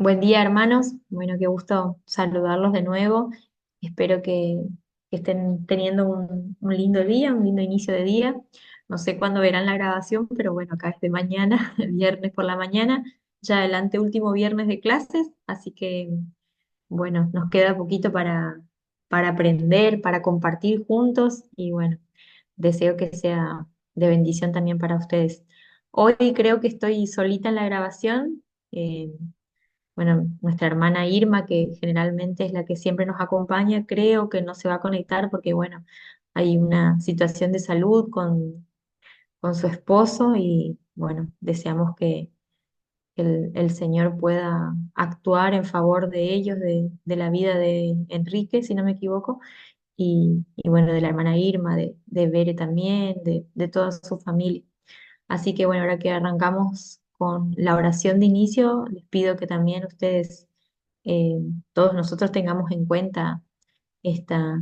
Buen día, hermanos. Bueno, qué gusto saludarlos de nuevo. Espero que estén teniendo un lindo día, un lindo inicio de día. No sé cuándo verán la grabación, pero bueno, acá es de mañana, el viernes por la mañana, ya el anteúltimo viernes de clases, así que bueno, nos queda poquito para aprender, para compartir juntos y bueno, deseo que sea de bendición también para ustedes. Hoy creo que estoy solita en la grabación. Bueno, nuestra hermana Irma, que generalmente es la que siempre nos acompaña, creo que no se va a conectar porque, bueno, hay una situación de salud con su esposo y, bueno, deseamos que el Señor pueda actuar en favor de ellos, de la vida de Enrique, si no me equivoco, y bueno, de la hermana Irma, de Bere también, de toda su familia. Así que bueno, ahora que arrancamos con la oración de inicio, les pido que también ustedes, eh, todos nosotros tengamos en cuenta esta,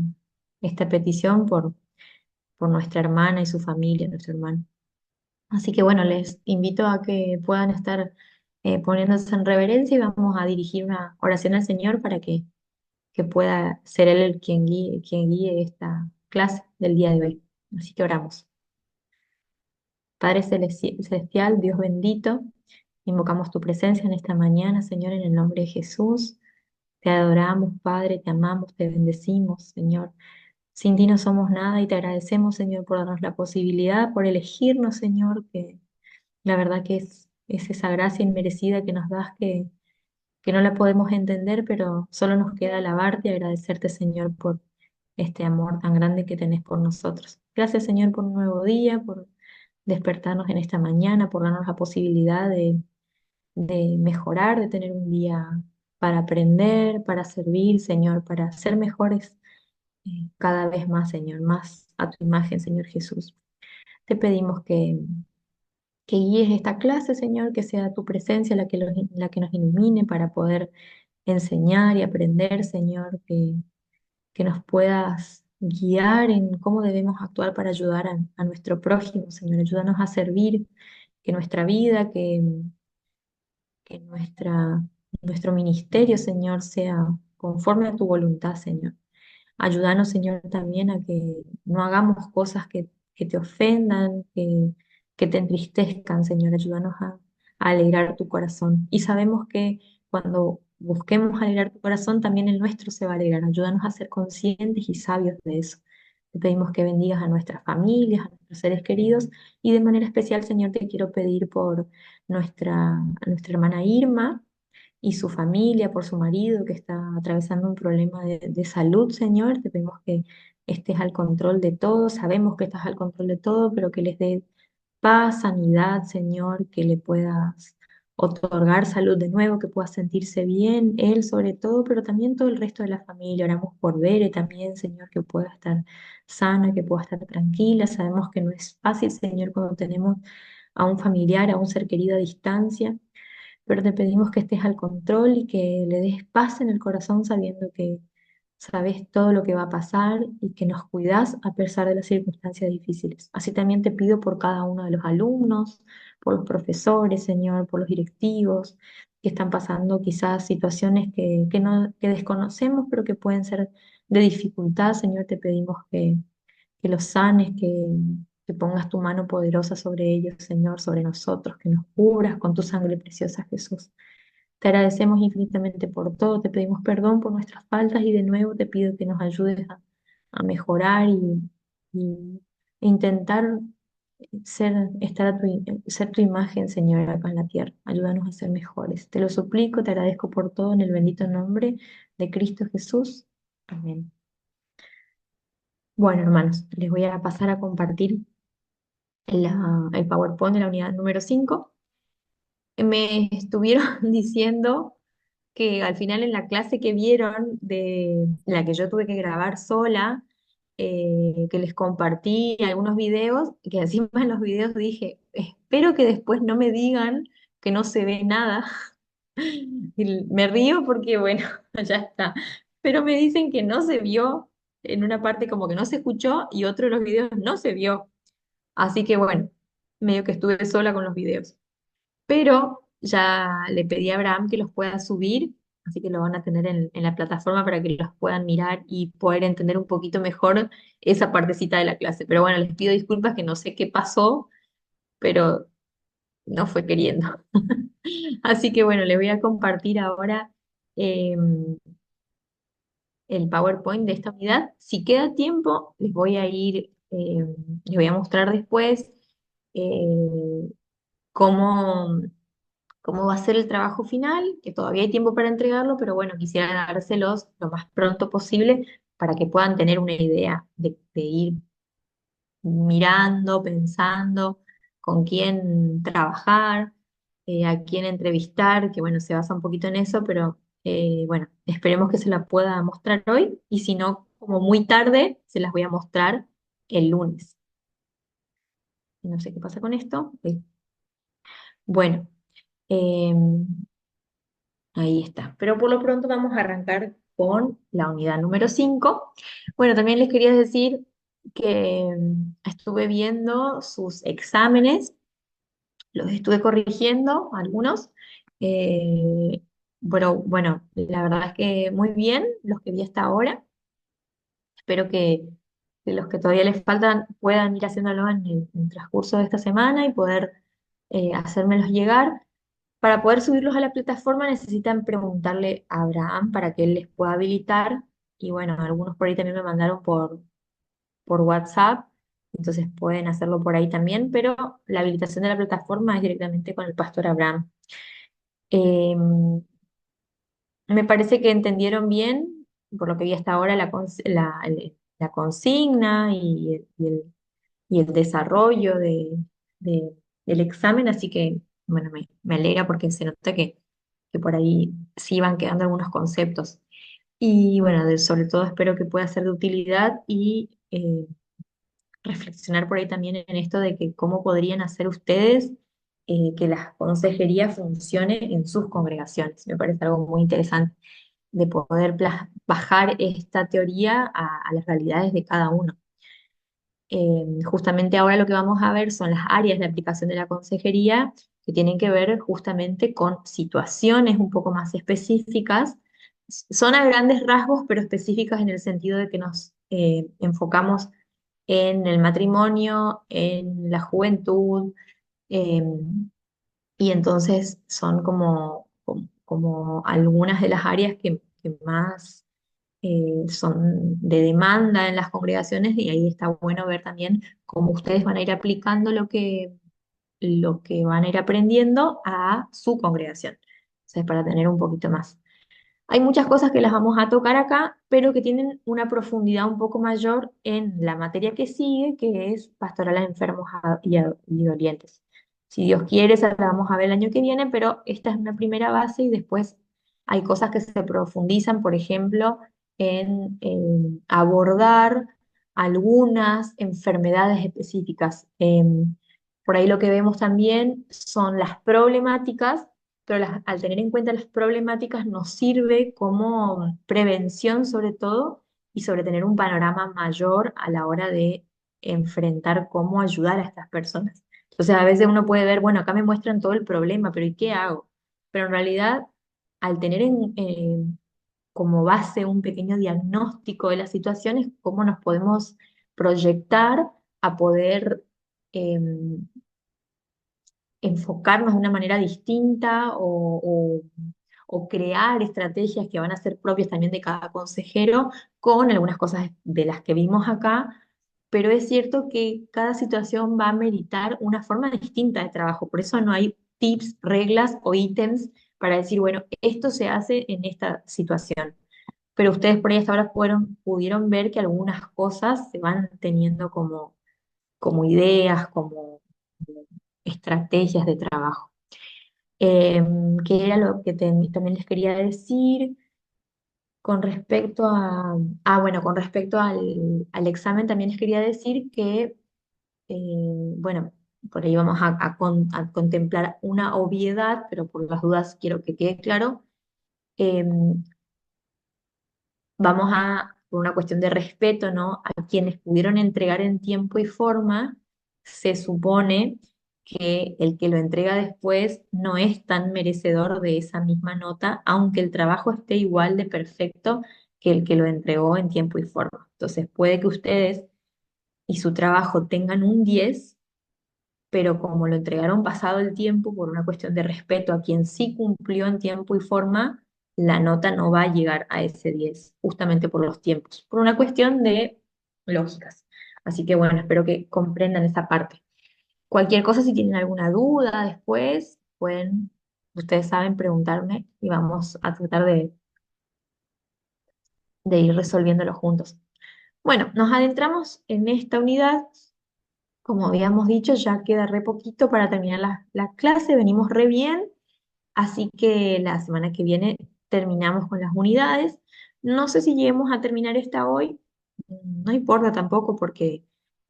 esta petición por nuestra hermana y su familia, nuestro hermano. Así que bueno, les invito a que puedan estar poniéndose en reverencia y vamos a dirigir una oración al Señor para que pueda ser Él el quien guíe esta clase del día de hoy. Así que oramos. Padre celestial, Dios bendito, invocamos tu presencia en esta mañana, Señor, en el nombre de Jesús. Te adoramos, Padre, te amamos, te bendecimos, Señor. Sin ti no somos nada y te agradecemos, Señor, por darnos la posibilidad, por elegirnos, Señor, que la verdad que es esa gracia inmerecida que nos das que no la podemos entender, pero solo nos queda alabarte y agradecerte, Señor, por este amor tan grande que tenés por nosotros. Gracias, Señor, por un nuevo día, por despertarnos en esta mañana, por darnos la posibilidad de mejorar, de tener un día para aprender, para servir, Señor, para ser mejores cada vez más, Señor, más a tu imagen, Señor Jesús. Te pedimos que guíes esta clase, Señor, que sea tu presencia la que nos ilumine para poder enseñar y aprender, Señor, que nos puedas guiar en cómo debemos actuar para ayudar a nuestro prójimo, Señor. Ayúdanos a servir, que nuestra vida, que nuestro ministerio, Señor, sea conforme a tu voluntad, Señor. Ayúdanos, Señor, también a que no hagamos cosas que te ofendan, que te entristezcan, Señor. Ayúdanos a alegrar tu corazón. Y sabemos que cuando busquemos alegrar tu corazón, también el nuestro se va a alegrar. Ayúdanos a ser conscientes y sabios de eso. Te pedimos que bendigas a nuestras familias, a nuestros seres queridos, y de manera especial, Señor, te quiero pedir por nuestra hermana Irma y su familia, por su marido que está atravesando un problema de salud, Señor. Te pedimos que estés al control de todo, sabemos que estás al control de todo, pero que les dé paz, sanidad, Señor, que le puedas otorgar salud de nuevo, que pueda sentirse bien, él sobre todo, pero también todo el resto de la familia. Oramos por Bere también, Señor, que pueda estar sana, que pueda estar tranquila. Sabemos que no es fácil, Señor, cuando tenemos a un familiar, a un ser querido a distancia, pero te pedimos que estés al control y que le des paz en el corazón sabiendo que sabes todo lo que va a pasar y que nos cuidas a pesar de las circunstancias difíciles. Así también te pido por cada uno de los alumnos, por los profesores, Señor, por los directivos que están pasando quizás situaciones que desconocemos, pero que pueden ser de dificultad. Señor, te pedimos que los sanes, que pongas tu mano poderosa sobre ellos, Señor, sobre nosotros, que nos cubras con tu sangre preciosa, Jesús. Te agradecemos infinitamente por todo, te pedimos perdón por nuestras faltas y de nuevo te pido que nos ayudes a mejorar y intentar ser tu imagen, Señor, acá en la tierra. Ayúdanos a ser mejores. Te lo suplico, te agradezco por todo en el bendito nombre de Cristo Jesús. Amén. Bueno, hermanos, les voy a pasar a compartir el PowerPoint de la unidad número 5. Me estuvieron diciendo que al final en la clase que vieron, de la que yo tuve que grabar sola, que les compartí algunos videos, que encima en los videos dije, espero que después no me digan que no se ve nada. Y me río porque, bueno, ya está. Pero me dicen que no se vio, en una parte como que no se escuchó y otro de los videos no se vio. Así que bueno, medio que estuve sola con los videos. Pero ya le pedí a Abraham que los pueda subir, así que lo van a tener en la plataforma para que los puedan mirar y poder entender un poquito mejor esa partecita de la clase. Pero bueno, les pido disculpas que no sé qué pasó, pero no fue queriendo. Así que bueno, les voy a compartir ahora el PowerPoint de esta unidad. Si queda tiempo, les voy a mostrar después eh, cómo, cómo va a ser el trabajo final, que todavía hay tiempo para entregarlo, pero bueno, quisiera dárselos lo más pronto posible para que puedan tener una idea de ir mirando, pensando con quién trabajar, a quién entrevistar, que bueno, se basa un poquito en eso, pero bueno, esperemos que se la pueda mostrar hoy y si no, como muy tarde, se las voy a mostrar el lunes. No sé qué pasa con esto. Bueno, em, ahí está. Pero por lo pronto vamos a arrancar con la unidad número 5. Bueno, también les quería decir que estuve viendo sus exámenes, los estuve corrigiendo, algunos. Eh, pero bueno, la verdad es que muy bien los que vi hasta ahora. Espero que los que todavía les faltan puedan ir haciéndolo en el transcurso de esta semana y poder hacérmelos llegar. Para poder subirlos a la plataforma necesitan preguntarle a Abraham para que él les pueda habilitar. Y bueno, algunos por ahí también me mandaron por WhatsApp, entonces pueden hacerlo por ahí también, pero la habilitación de la plataforma es directamente con el pastor Abraham. Eh, Me parece que entendieron bien, por lo que vi hasta ahora, la consigna y el desarrollo del examen, así que, bueno, me alegra porque se nota que por ahí sí van quedando algunos conceptos. Y bueno, sobre todo espero que pueda ser de utilidad y reflexionar por ahí también en esto de que cómo podrían hacer ustedes que la consejería funcione en sus congregaciones. Me parece algo muy interesante de poder bajar esta teoría a las realidades de cada uno. Justamente ahora lo que vamos a ver son las áreas de aplicación de la consejería que tienen que ver justamente con situaciones un poco más específicas. Son a grandes rasgos, pero específicas en el sentido de que nos enfocamos en el matrimonio, en la juventud, eh, y entonces son como algunas de las áreas que más son de demanda en las congregaciones y ahí está bueno ver también cómo ustedes van a ir aplicando lo que van a ir aprendiendo a su congregación. O sea, para tener un poquito más. Hay muchas cosas que las vamos a tocar acá, pero que tienen una profundidad un poco mayor en la materia que sigue, que es pastoral a enfermos y dolientes. Si Dios quiere, esa la vamos a ver el año que viene, pero esta es una primera base y después hay cosas que se profundizan, por ejemplo, en abordar algunas enfermedades específicas. Por ahí lo que vemos también son las problemáticas, pero al tener en cuenta las problemáticas nos sirve como prevención sobre todo y sobre tener un panorama mayor a la hora de enfrentar cómo ayudar a estas personas. Entonces a veces uno puede ver, bueno, acá me muestran todo el problema, pero ¿y qué hago? Pero en realidad, al tener como base un pequeño diagnóstico de las situaciones, cómo nos podemos proyectar a poder enfocarnos de una manera distinta o crear estrategias que van a ser propias también de cada consejero con algunas cosas de las que vimos acá, pero es cierto que cada situación va a meritar una forma distinta de trabajo, por eso no hay tips, reglas o ítems para decir, bueno, esto se hace en esta situación. Pero ustedes por ahí hasta ahora pudieron ver que algunas cosas se van teniendo como ideas, como estrategias de trabajo. ¿Qué era lo que también les quería decir con respecto bueno, con respecto al examen también les quería decir que, bueno, por ahí vamos a contemplar una obviedad, pero por las dudas quiero que quede claro. Em, por una cuestión de respeto, ¿no? A quienes pudieron entregar en tiempo y forma, se supone que el que lo entrega después no es tan merecedor de esa misma nota, aunque el trabajo esté igual de perfecto que el que lo entregó en tiempo y forma. Entonces puede que ustedes y su trabajo tengan un 10, pero como lo entregaron pasado el tiempo por una cuestión de respeto a quien sí cumplió en tiempo y forma, la nota no va a llegar a ese 10 justamente por los tiempos, por una cuestión de lógicas. Así que bueno, espero que comprendan esa parte. Cualquier cosa, si tienen alguna duda después, pueden, ustedes saben, preguntarme y vamos a tratar de ir resolviéndolo juntos. Bueno, nos adentramos en esta unidad. Como habíamos dicho, ya queda re poquito para terminar la clase, venimos re bien, así que la semana que viene terminamos con las unidades. No sé si lleguemos a terminar esta hoy, no importa tampoco porque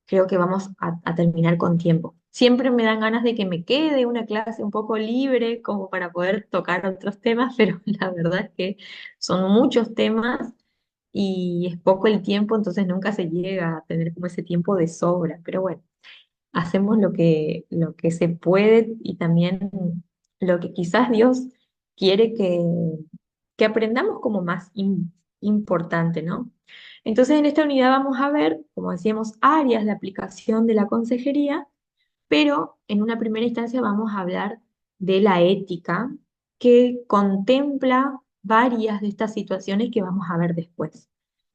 creo que vamos a terminar con tiempo. Siempre me dan ganas de que me quede una clase un poco libre como para poder tocar otros temas, pero la verdad es que son muchos temas y es poco el tiempo, entonces nunca se llega a tener como ese tiempo de sobra. Pero bueno, hacemos lo que se puede y también lo que quizás Dios quiere que aprendamos como más importante, ¿no? Entonces, en esta unidad vamos a ver, como decíamos, áreas de aplicación de la consejería, pero en una primera instancia vamos a hablar de la ética que contempla varias de estas situaciones que vamos a ver después.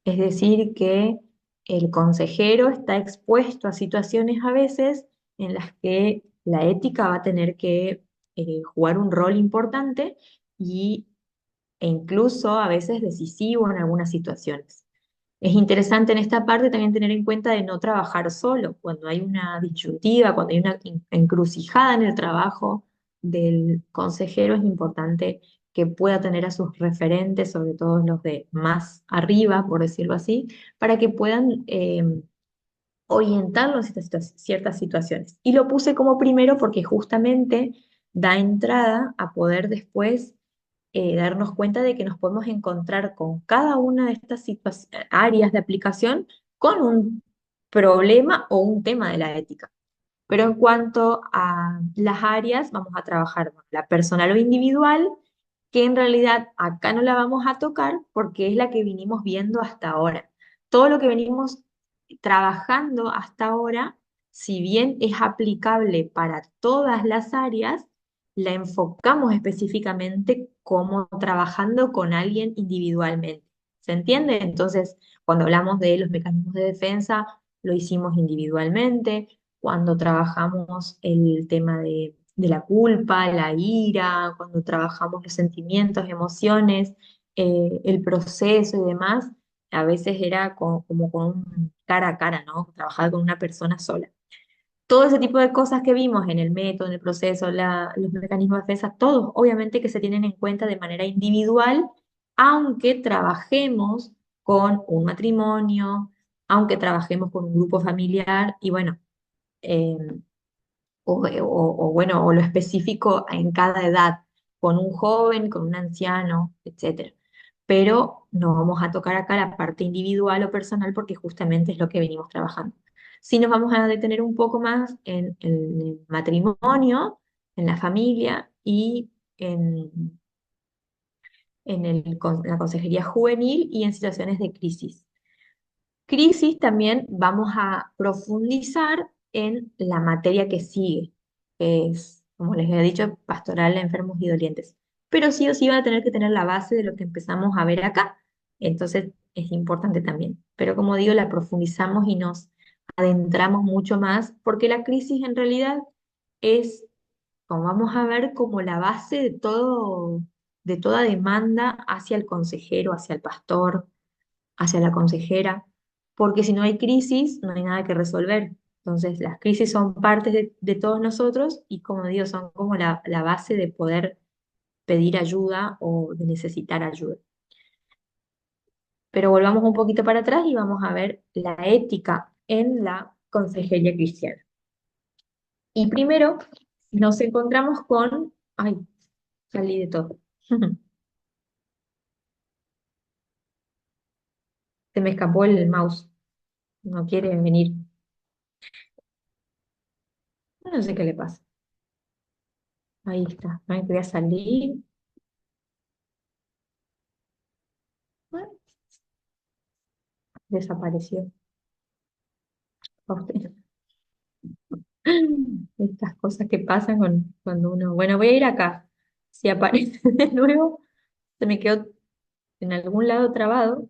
Es decir, que el consejero está expuesto a situaciones a veces en las que la ética va a tener que jugar un rol importante y, e incluso a veces decisivo en algunas situaciones. Es interesante en esta parte también tener en cuenta de no trabajar solo. Cuando hay una disyuntiva, cuando hay una encrucijada en el trabajo del consejero, es importante que pueda tener a sus referentes, sobre todo los de más arriba, por decirlo así, para que puedan orientarlo en ciertas situaciones. Y lo puse como primero porque justamente da entrada a poder después darnos cuenta de que nos podemos encontrar con cada una de estas áreas de aplicación con un problema o un tema de la ética. Pero en cuanto a las áreas, vamos a trabajar con la personal o individual, que en realidad acá no la vamos a tocar porque es la que vinimos viendo hasta ahora. Todo lo que venimos trabajando hasta ahora, si bien es aplicable para todas las áreas, la enfocamos específicamente como trabajando con alguien individualmente. ¿Se entiende? Entonces, cuando hablamos de los mecanismos de defensa, lo hicimos individualmente. Cuando trabajamos el tema de la culpa, la ira, cuando trabajamos los sentimientos, emociones, el proceso y demás, a veces era como con un cara a cara, ¿no? Trabajar con una persona sola. Todo ese tipo de cosas que vimos en el método, en el proceso, los mecanismos de defensa, todos obviamente que se tienen en cuenta de manera individual, aunque trabajemos con un matrimonio, aunque trabajemos con un grupo familiar y bueno, eh, bueno, o lo específico en cada edad, con un joven, con un anciano, etcétera. Pero no vamos a tocar acá la parte individual o personal porque justamente es lo que venimos trabajando. Sí nos vamos a detener un poco más en el matrimonio, en la familia y la consejería juvenil y en situaciones de crisis. Crisis también vamos a profundizar en la materia que sigue, que es, como les he dicho, pastoral a enfermos y dolientes. Pero sí o sí va a tener que tener la base de lo que empezamos a ver acá. Entonces es importante también. Pero como digo, la profundizamos y nos adentramos mucho más, porque la crisis en realidad es, como vamos a ver, como la base de todo, de toda demanda hacia el consejero, hacia el pastor, hacia la consejera, porque si no hay crisis, no hay nada que resolver. Entonces, las crisis son partes de todos nosotros y, como digo, son como la base de poder pedir ayuda o de necesitar ayuda. Pero volvamos un poquito para atrás y vamos a ver la ética en la consejería cristiana. Y primero nos encontramos con, ay, salí de todo. Se me escapó el mouse, no quiere venir. No sé qué le pasa. Ahí está. No voy a salir. Bueno, desapareció. Estas cosas que pasan cuando uno. Bueno, voy a ir acá. Si aparece de nuevo, se me quedó en algún lado trabado.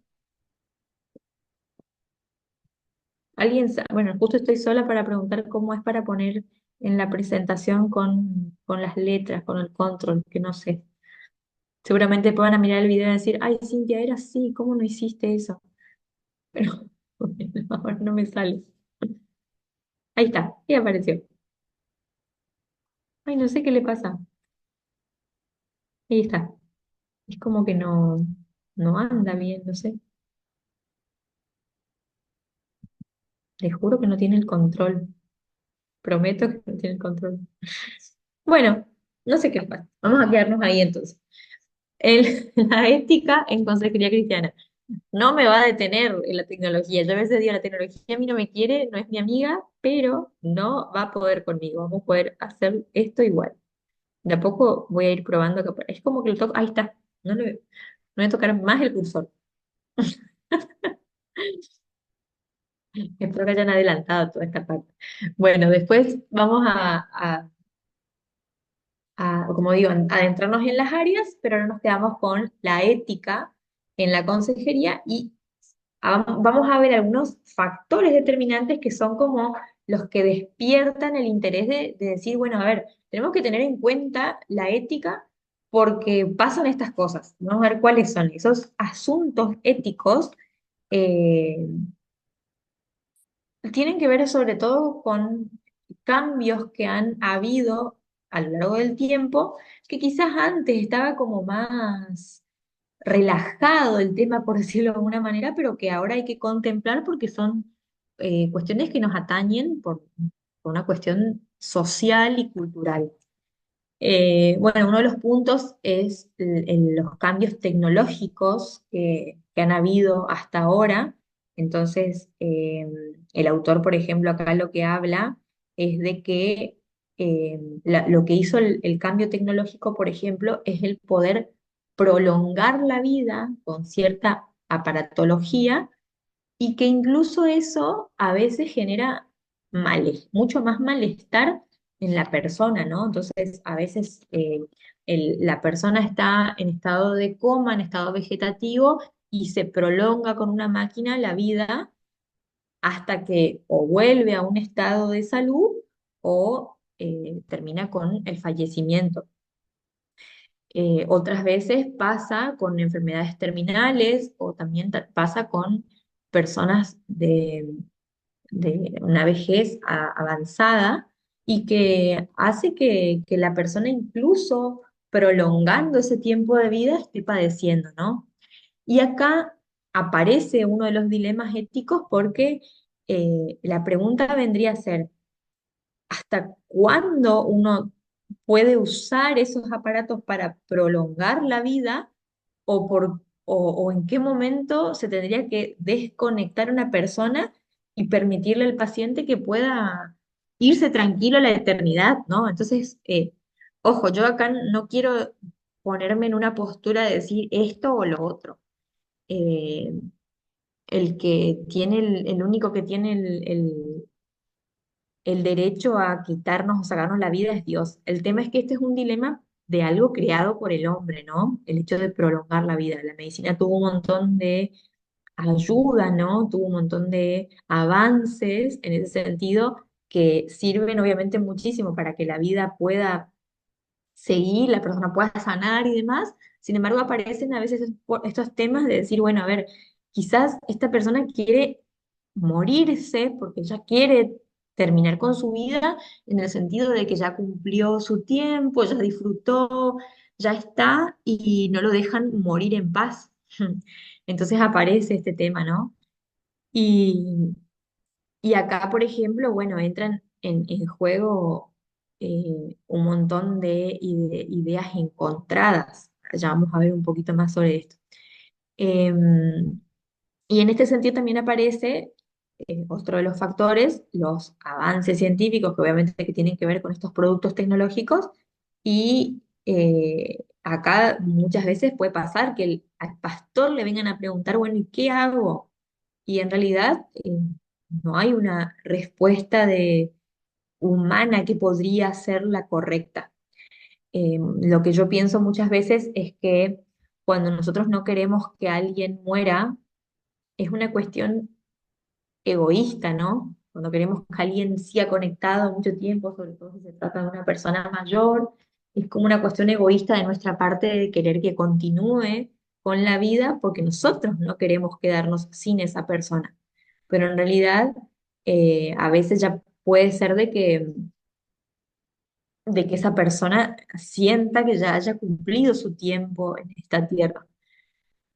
Bueno, justo estoy sola para preguntar cómo es para poner en la presentación con las letras, con el control, que no sé. Seguramente puedan a mirar el video y decir, ay, Cintia, era así, ¿cómo no hiciste eso? Pero bueno, ahora no me sale. Ahí está, y apareció. Ay, no sé qué le pasa. Ahí está. Es como que no anda bien, no sé. Les juro que no tiene el control. Prometo que no tiene el control. Bueno, no sé qué pasa. Vamos a quedarnos ahí entonces. La ética en consejería cristiana. No me va a detener en la tecnología. Yo a veces digo, la tecnología a mí no me quiere, no es mi amiga, pero no va a poder conmigo. Vamos a poder hacer esto igual. De a poco voy a ir probando. Es como que lo toco. Ahí está. No voy a tocar más el cursor. Espero que hayan adelantado toda esta parte. Bueno, después vamos como digo, adentrarnos en las áreas, pero ahora nos quedamos con la ética en la consejería y vamos a ver algunos factores determinantes que son como los que despiertan el interés de decir, bueno, a ver, tenemos que tener en cuenta la ética porque pasan estas cosas. Vamos a ver cuáles son esos asuntos éticos. eh, Tienen que ver sobre todo con cambios que han habido a lo largo del tiempo, que quizás antes estaba como más relajado el tema, por decirlo de alguna manera, pero que ahora hay que contemplar porque son cuestiones que nos atañen por una cuestión social y cultural. Bueno, uno de los puntos es los cambios tecnológicos que han habido hasta ahora. Entonces, el autor, por ejemplo, acá lo que habla es de que lo que hizo el cambio tecnológico, por ejemplo, es el poder prolongar la vida con cierta aparatología y que incluso eso a veces genera mucho más malestar en la persona, ¿no? Entonces, a veces la persona está en estado de coma, en estado vegetativo, y se prolonga con una máquina la vida hasta que o vuelve a un estado de salud o termina con el fallecimiento. Otras veces pasa con enfermedades terminales o también pasa con personas de una vejez avanzada y que hace que la persona incluso prolongando ese tiempo de vida esté padeciendo, ¿no? Y acá aparece uno de los dilemas éticos porque la pregunta vendría a ser, ¿hasta cuándo uno puede usar esos aparatos para prolongar la vida o en qué momento se tendría que desconectar una persona y permitirle al paciente que pueda irse tranquilo a la eternidad, ¿no? Entonces, ojo, yo acá no quiero ponerme en una postura de decir esto o lo otro. Eh, el único que tiene el derecho a quitarnos o sacarnos la vida es Dios. El tema es que este es un dilema de algo creado por el hombre, ¿no? El hecho de prolongar la vida. La medicina tuvo un montón de ayuda, ¿no? Tuvo un montón de avances en ese sentido que sirven obviamente muchísimo para que la vida pueda seguir, la persona pueda sanar y demás. Sin embargo, aparecen a veces estos temas de decir, bueno, a ver, quizás esta persona quiere morirse porque ya quiere terminar con su vida en el sentido de que ya cumplió su tiempo, ya disfrutó, ya está y no lo dejan morir en paz. Entonces aparece este tema, ¿no? Y, y acá, por ejemplo, bueno, entran en juego un montón de ideas encontradas. Ya vamos a ver un poquito más sobre esto. Em, y en este sentido también aparece otro de los factores, los avances científicos, que obviamente que tienen que ver con estos productos tecnológicos, Y acá muchas veces puede pasar que al pastor le vengan a preguntar, bueno, ¿y qué hago? Y en realidad no hay una respuesta humana que podría ser la correcta. Lo que yo pienso muchas veces es que cuando nosotros no queremos que alguien muera, es una cuestión egoísta, ¿no? Cuando queremos que alguien siga conectado mucho tiempo, sobre todo si se trata de una persona mayor, es como una cuestión egoísta de nuestra parte de querer que continúe con la vida porque nosotros no queremos quedarnos sin esa persona. Pero en realidad, a veces ya puede ser de que esa persona sienta que ya haya cumplido su tiempo en esta tierra.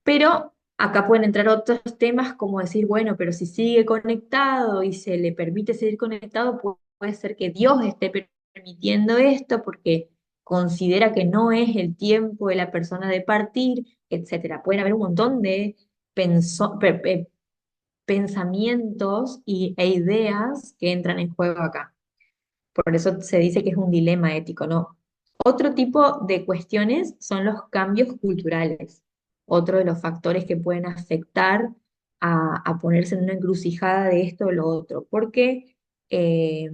Pero acá pueden entrar otros temas como decir, bueno, pero si sigue conectado y se le permite seguir conectado, puede ser que Dios esté permitiendo esto porque considera que no es el tiempo de la persona de partir, etcétera. Pueden haber un montón de pensamientos e ideas que entran en juego acá. Por eso se dice que es un dilema ético, ¿no? Otro tipo de cuestiones son los cambios culturales, otro de los factores que pueden afectar a ponerse en una encrucijada de esto o lo otro, porque eh,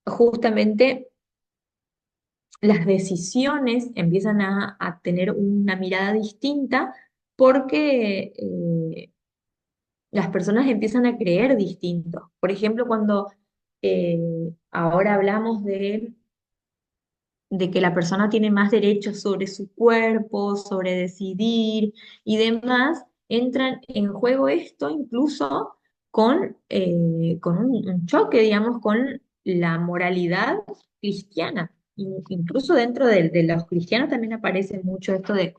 justamente las decisiones empiezan a tener una mirada distinta porque las personas empiezan a creer distinto. Por ejemplo, cuando eh, ahora hablamos de que la persona tiene más derechos sobre su cuerpo, sobre decidir y demás, entran en juego esto incluso con un choque, digamos, con la moralidad cristiana. Incluso dentro de los cristianos también aparece mucho esto de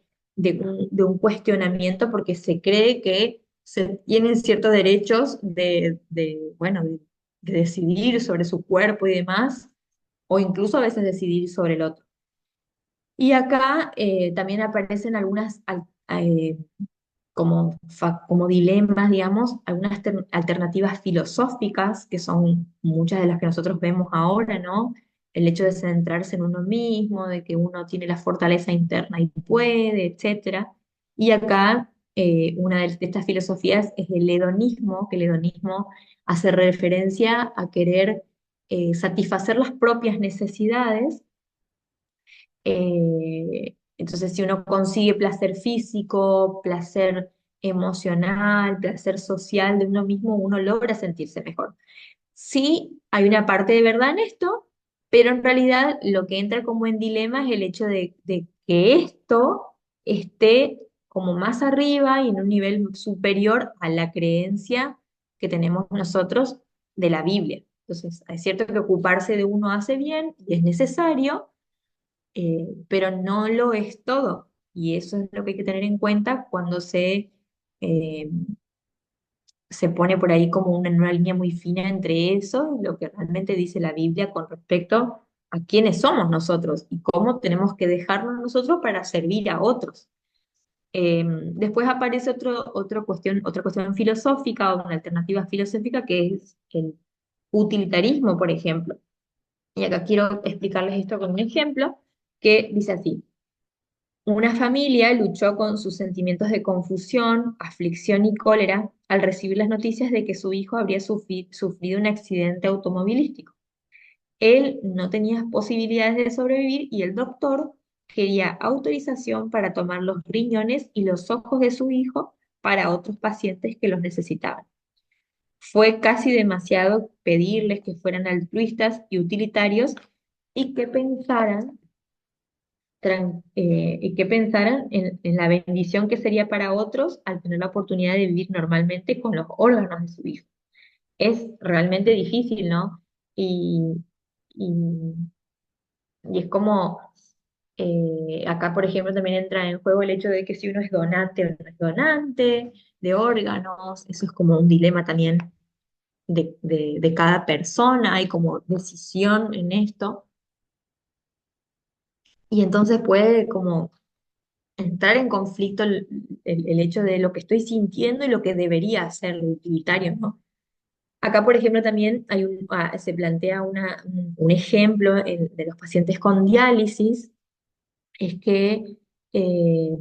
un cuestionamiento porque se cree que se tienen ciertos derechos bueno, de decidir sobre su cuerpo y demás o incluso a veces decidir sobre el otro. Y acá también aparecen algunas como dilemas, digamos, algunas alternativas filosóficas, que son muchas de las que nosotros vemos ahora, ¿no? El hecho de centrarse en uno mismo, de que uno tiene la fortaleza interna y puede, etcétera. Y acá una de estas filosofías es el hedonismo, que el hedonismo hace referencia a querer satisfacer las propias necesidades. Entonces, si uno consigue placer físico, placer emocional, placer social de uno mismo, uno logra sentirse mejor. Sí, hay una parte de verdad en esto, pero en realidad lo que entra como en dilema es el hecho de que esto esté como más arriba y en un nivel superior a la creencia que tenemos nosotros de la Biblia. Entonces, es cierto que ocuparse de uno hace bien y es necesario, pero no lo es todo. Y eso es lo que hay que tener en cuenta cuando eh, se pone por ahí como una línea muy fina entre eso y lo que realmente dice la Biblia con respecto a quiénes somos nosotros y cómo tenemos que dejarnos nosotros para servir a otros. Después aparece otra cuestión filosófica o una alternativa filosófica que es el utilitarismo, por ejemplo. Y acá quiero explicarles esto con un ejemplo que dice así. Una familia luchó con sus sentimientos de confusión, aflicción y cólera al recibir las noticias de que su hijo habría sufrido un accidente automovilístico. Él no tenía posibilidades de sobrevivir y el doctor quería autorización para tomar los riñones y los ojos de su hijo para otros pacientes que los necesitaban. Fue casi demasiado pedirles que fueran altruistas y utilitarios y que y que pensaran en la bendición que sería para otros al tener la oportunidad de vivir normalmente con los órganos de su hijo. Es realmente difícil, ¿no? Y, y, y es como, acá por ejemplo también entra en juego el hecho de que si uno es donante o no es donante de órganos, eso es como un dilema también de cada persona, hay como decisión en esto. Y entonces puede como entrar en conflicto el hecho de lo que estoy sintiendo y lo que debería ser lo utilitario, ¿no? Acá, por ejemplo, también se plantea un ejemplo de los pacientes con diálisis, es que eh,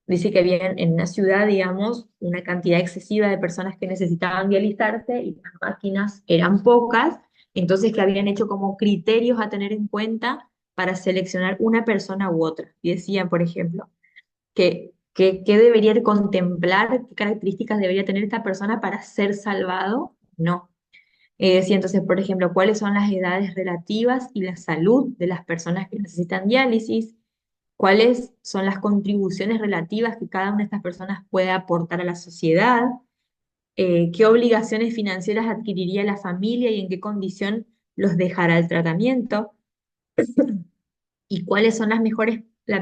dice que había en una ciudad, digamos, una cantidad excesiva de personas que necesitaban dializarse y las máquinas eran pocas, entonces que habían hecho como criterios a tener en cuenta para seleccionar una persona u otra. Y decían, por ejemplo, que debería contemplar, qué características debería tener esta persona para ser salvado. No. Sí, entonces, por ejemplo, cuáles son las edades relativas y la salud de las personas que necesitan diálisis, cuáles son las contribuciones relativas que cada una de estas personas puede aportar a la sociedad, qué obligaciones financieras adquiriría la familia y en qué condición los dejará el tratamiento, y cuáles son las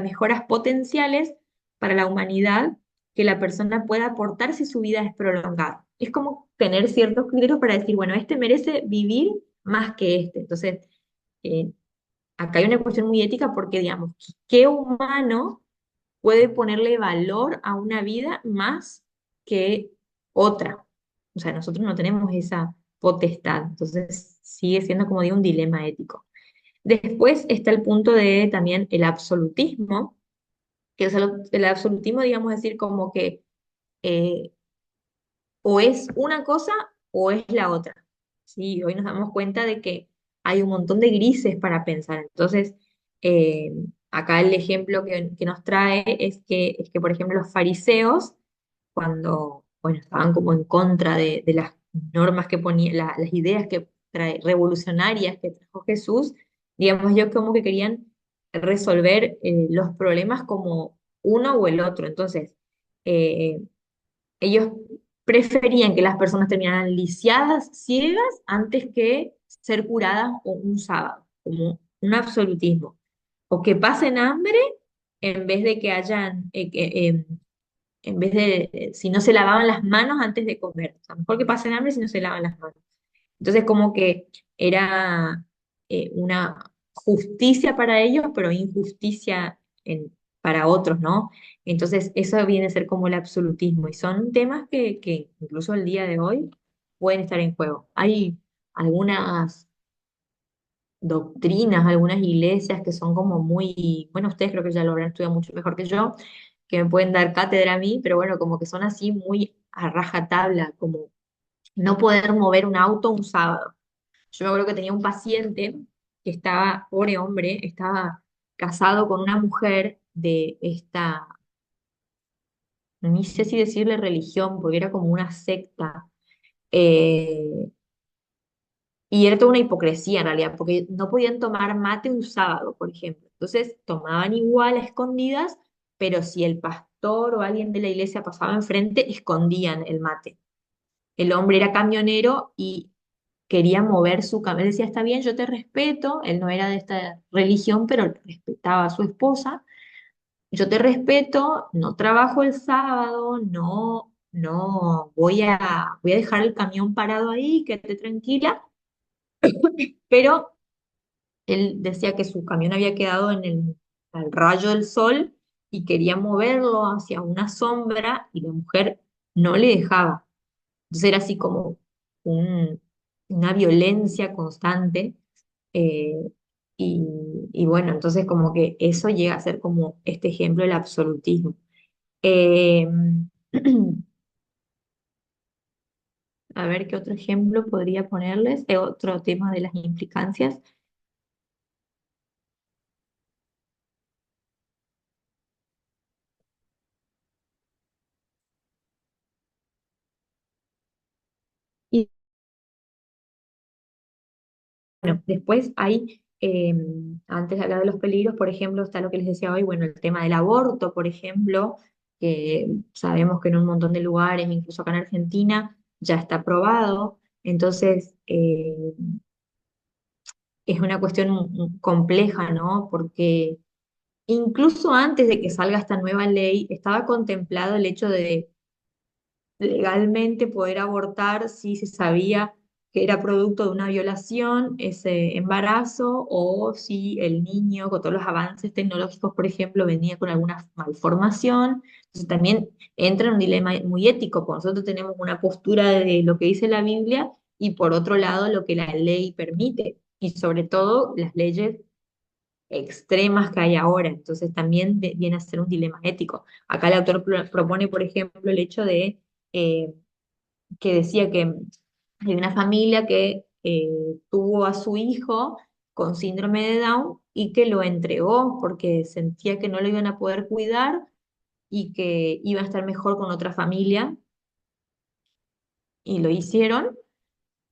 mejoras potenciales para la humanidad que la persona pueda aportar si su vida es prolongada. Es como tener ciertos criterios para decir, bueno, este merece vivir más que este. Entonces, eh, acá hay una cuestión muy ética porque, digamos, ¿qué humano puede ponerle valor a una vida más que otra? O sea, nosotros no tenemos esa potestad. Entonces, sigue siendo, como digo, un dilema ético. Después está el punto de también el absolutismo, que es el absolutismo, digamos, decir como que eh, o es una cosa o es la otra. ¿Sí? Hoy nos damos cuenta de que hay un montón de grises para pensar. Entonces, eh, acá el ejemplo que nos trae es que, por ejemplo, los fariseos, cuando, bueno, estaban como en contra de las normas que ponía, las ideas revolucionarias que trajo Jesús, digamos, yo como que querían resolver los problemas como uno o el otro. Entonces, eh, ellos preferían que las personas terminaran lisiadas, ciegas, antes que ser curadas un sábado, como un absolutismo. O que pasen hambre en vez de que hayan, en vez de, si no se lavaban las manos antes de comer. O sea, mejor que pasen hambre si no se lavan las manos. Entonces, como que era una justicia para ellos, pero injusticia para otros, ¿no? Entonces, eso viene a ser como el absolutismo. Y son temas que incluso el día de hoy pueden estar en juego. Hay algunas doctrinas, algunas iglesias que son como muy, bueno, ustedes creo que ya lo habrán estudiado mucho mejor que yo, que me pueden dar cátedra a mí, pero bueno, como que son así muy a rajatabla, como no poder mover un auto un sábado. Yo me acuerdo que tenía un paciente que estaba, pobre hombre, estaba casado con una mujer de esta, ni sé si decirle religión, porque era como una secta, eh, y era toda una hipocresía en realidad, porque no podían tomar mate un sábado, por ejemplo. Entonces tomaban igual a escondidas, pero si el pastor o alguien de la iglesia pasaba enfrente, escondían el mate. El hombre era camionero y quería mover su cabeza. Él decía, está bien, yo te respeto. Él no era de esta religión, pero respetaba a su esposa. Yo te respeto, no trabajo el sábado, no voy a dejar el camión parado ahí, quédate tranquila. Pero él decía que su camión había quedado al rayo del sol y quería moverlo hacia una sombra y la mujer no le dejaba. Entonces era así como un- una violencia constante. eh, y, y bueno, entonces como que eso llega a ser como este ejemplo del absolutismo. Eh, a ver qué otro ejemplo podría ponerles, otro tema de las implicancias. Y bueno, después hay, antes de hablar de los peligros, por ejemplo, está lo que les decía hoy, bueno, el tema del aborto, por ejemplo, que sabemos que en un montón de lugares, incluso acá en Argentina, ya está aprobado. Entonces, es una cuestión compleja, ¿no? Porque incluso antes de que salga esta nueva ley, estaba contemplado el hecho de legalmente poder abortar si se sabía que era producto de una violación ese embarazo, o si el niño con todos los avances tecnológicos, por ejemplo, venía con alguna malformación. Entonces también entra en un dilema muy ético, porque nosotros tenemos una postura de lo que dice la Biblia y por otro lado lo que la ley permite, y sobre todo las leyes extremas que hay ahora. Entonces también viene a ser un dilema ético. Acá el autor propone, por ejemplo, el hecho de eh, que decía que hay una familia que tuvo a su hijo con síndrome de Down y que lo entregó porque sentía que no lo iban a poder cuidar y que iba a estar mejor con otra familia y lo hicieron.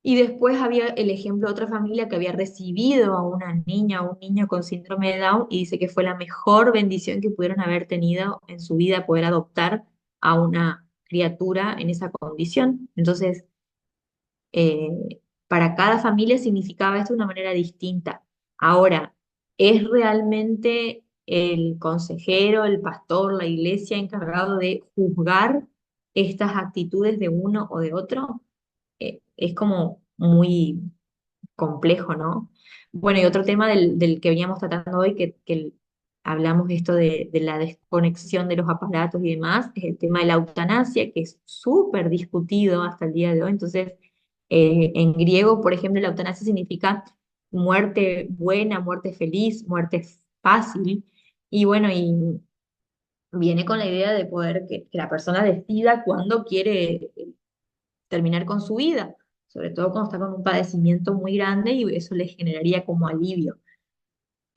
Y después había el ejemplo de otra familia que había recibido a una niña o un niño con síndrome de Down y dice que fue la mejor bendición que pudieron haber tenido en su vida poder adoptar a una criatura en esa condición. Entonces, eh, para cada familia significaba esto de una manera distinta. Ahora, ¿es realmente el consejero, el pastor, la iglesia encargado de juzgar estas actitudes de uno o de otro? Es como muy complejo, ¿no? Bueno, y otro tema del que veníamos tratando hoy, que hablamos esto de la desconexión de los aparatos y demás, es el tema de la eutanasia, que es súper discutido hasta el día de hoy. Entonces, en griego, por ejemplo, la eutanasia significa muerte buena, muerte feliz, muerte fácil. Y bueno, y viene con la idea de poder que la persona decida cuándo quiere terminar con su vida, sobre todo cuando está con un padecimiento muy grande y eso le generaría como alivio.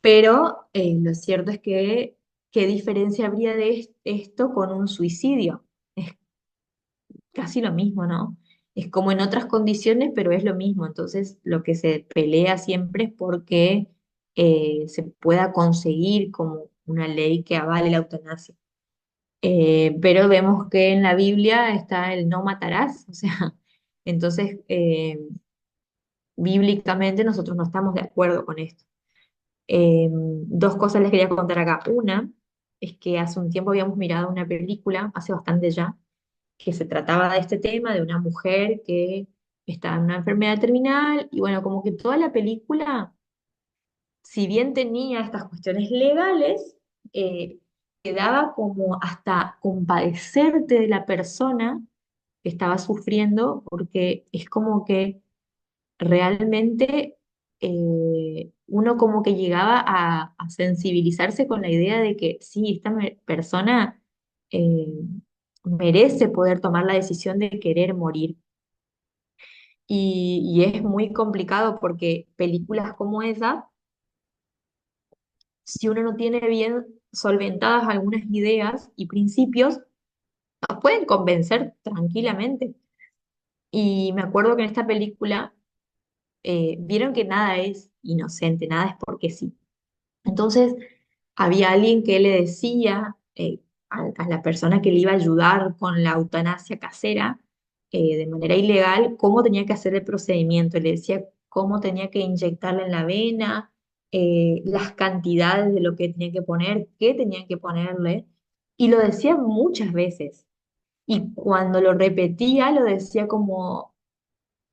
Pero lo cierto es que, ¿qué diferencia habría de esto con un suicidio? Es casi lo mismo, ¿no? Es como en otras condiciones, pero es lo mismo. Entonces, lo que se pelea siempre es porque se pueda conseguir como una ley que avale la eutanasia. Pero vemos que en la Biblia está el no matarás, o sea, entonces bíblicamente nosotros no estamos de acuerdo con esto. Dos cosas les quería contar acá. Una es que hace un tiempo habíamos mirado una película, hace bastante ya, que se trataba de este tema, de una mujer que está en una enfermedad terminal y bueno, como que toda la película, si bien tenía estas cuestiones legales, eh, te daba como hasta compadecerte de la persona que estaba sufriendo, porque es como que realmente uno como que llegaba a sensibilizarse con la idea de que sí, esta persona eh, merece poder tomar la decisión de querer morir. Y es muy complicado porque películas como esa, si uno no tiene bien solventadas algunas ideas y principios, nos pueden convencer tranquilamente. Y me acuerdo que en esta película vieron que nada es inocente, nada es porque sí. Entonces, había alguien que le decía a la persona que le iba a ayudar con la eutanasia casera de manera ilegal cómo tenía que hacer el procedimiento. Le decía cómo tenía que inyectarle en la vena, las cantidades de lo que tenía que poner, qué tenía que ponerle. Y lo decía muchas veces. Y cuando lo repetía, lo decía como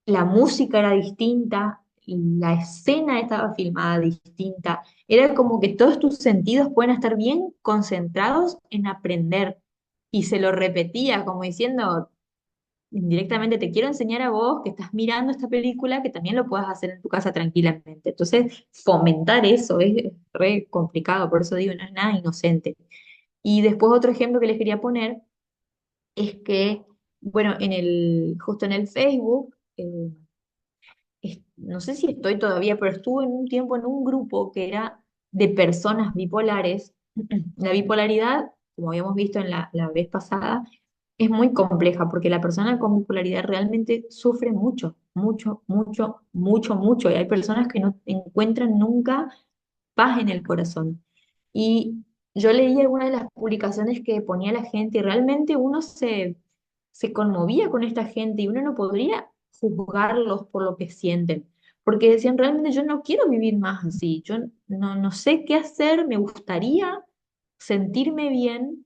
la música era distinta, la escena estaba filmada distinta, era como que todos tus sentidos pueden estar bien concentrados en aprender. Y se lo repetía como diciendo, indirectamente, te quiero enseñar a vos que estás mirando esta película, que también lo puedas hacer en tu casa tranquilamente. Entonces, fomentar eso es re complicado, por eso digo, no es nada inocente. Y después otro ejemplo que les quería poner es que, bueno, justo en el Facebook, no sé si estoy todavía, pero estuve en un tiempo en un grupo que era de personas bipolares. La bipolaridad, como habíamos visto en la vez pasada, es muy compleja porque la persona con bipolaridad realmente sufre mucho, mucho, mucho, mucho, mucho. Y hay personas que no encuentran nunca paz en el corazón. Y yo leí algunas de las publicaciones que ponía la gente y realmente uno se conmovía con esta gente y uno no podría juzgarlos por lo que sienten, porque decían, realmente yo no quiero vivir más así, yo no sé qué hacer, me gustaría sentirme bien,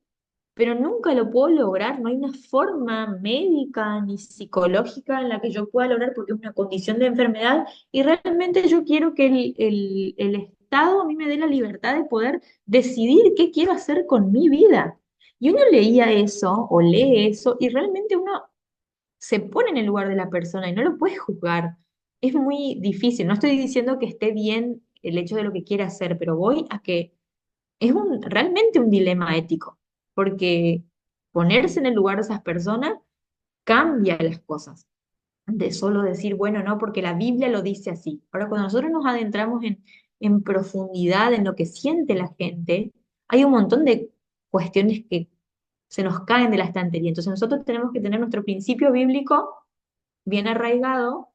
pero nunca lo puedo lograr, no hay una forma médica ni psicológica en la que yo pueda lograr porque es una condición de enfermedad y realmente yo quiero que el Estado a mí me dé la libertad de poder decidir qué quiero hacer con mi vida. Y uno leía eso o lee eso y realmente uno se pone en el lugar de la persona y no lo puedes juzgar. Es muy difícil. No estoy diciendo que esté bien el hecho de lo que quiere hacer, pero voy a que es realmente un dilema ético, porque ponerse en el lugar de esas personas cambia las cosas. De solo decir, bueno, no, porque la Biblia lo dice así. Ahora, cuando nosotros nos adentramos en profundidad en lo que siente la gente, hay un montón de cuestiones que se nos caen de la estantería. Entonces nosotros tenemos que tener nuestro principio bíblico bien arraigado